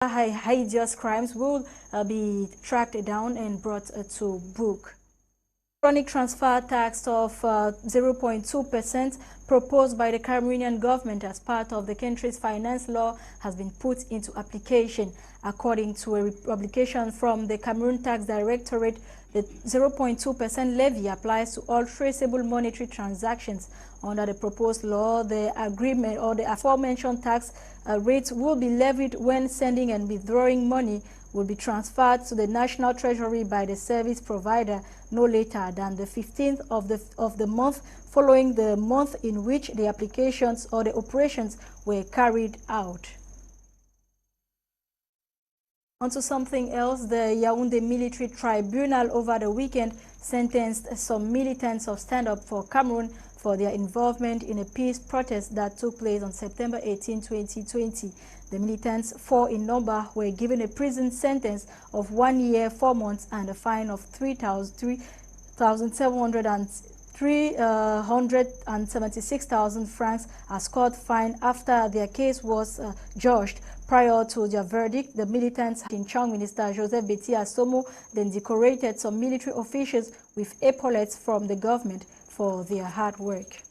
hideous crimes will be tracked down and brought to book. Electronic transfer tax of 0.2% proposed by the Cameroonian government as part of the country's finance law has been put into application. According to a publication from the Cameroon Tax Directorate, the 0.2% levy applies to all traceable monetary transactions. Under the proposed law, the agreement or the aforementioned tax rates will be levied when sending and withdrawing money will be transferred to the National Treasury by the service provider no later than the 15th of the month following the month in which the applications or the operations were carried out. Onto something else, the Yaoundé Military Tribunal over the weekend sentenced some militants of Stand Up for Cameroon for their involvement in a peace protest that took place on September 18, 2020. The militants, 4 in number, were given a prison sentence of 1 year, 4 months and a fine of 376,000 francs as court fine after their case was judged. Prior to their verdict, the militants, Tamnjong Minister Joseph Beti Asomo, then decorated some military officials with epaulets from the government for their hard work.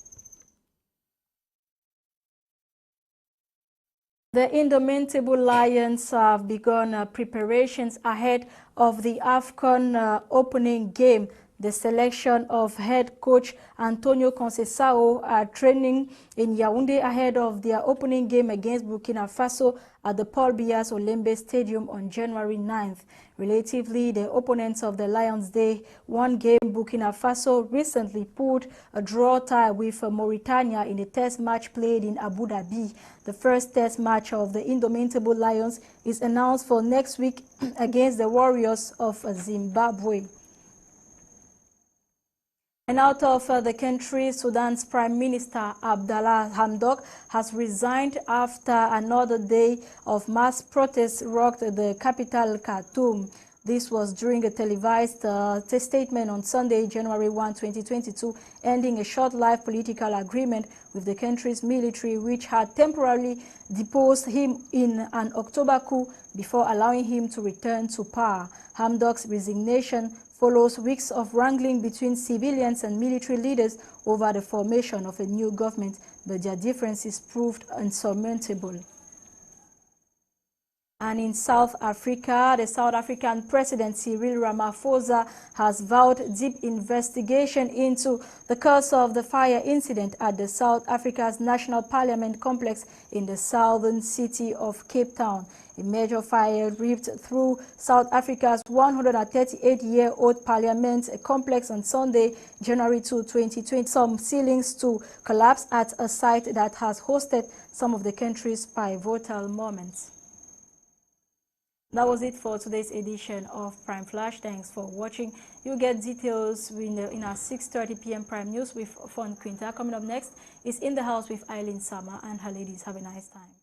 The Indomitable Lions have begun preparations ahead of the AFCON opening game. The selection of head coach Antonio Conceição are training in Yaoundé ahead of their opening game against Burkina Faso at the Paul Biya Olembe Stadium on January 9th. Relatively, the opponents of the Lions Day one game, Burkina Faso recently pulled a draw tie with Mauritania in a test match played in Abu Dhabi. The first test match of the Indomitable Lions is announced for next week against the Warriors of Zimbabwe. And out of the country, Sudan's Prime Minister Abdallah Hamdok has resigned after another day of mass protests rocked the capital, Khartoum. This was during a televised statement on Sunday, January 1, 2022, ending a short-lived political agreement with the country's military, which had temporarily deposed him in an October coup before allowing him to return to power. Hamdok's resignation follows weeks of wrangling between civilians and military leaders over the formation of a new government, but their differences proved insurmountable. And in South Africa, the South African President Cyril Ramaphosa has vowed deep investigation into the cause of the fire incident at the South Africa's National Parliament complex in the southern city of Cape Town. A major fire ripped through South Africa's 138-year-old parliament complex on Sunday, January 2, 2020. Some ceilings to collapse at a site that has hosted some of the country's pivotal moments. That was it for today's edition of Prime Flash. Thanks for watching. You'll get details in our 6:30 p.m. Prime News with Fon Quinta. Coming up next is In the House with Eileen Sama and her ladies. Have a nice time.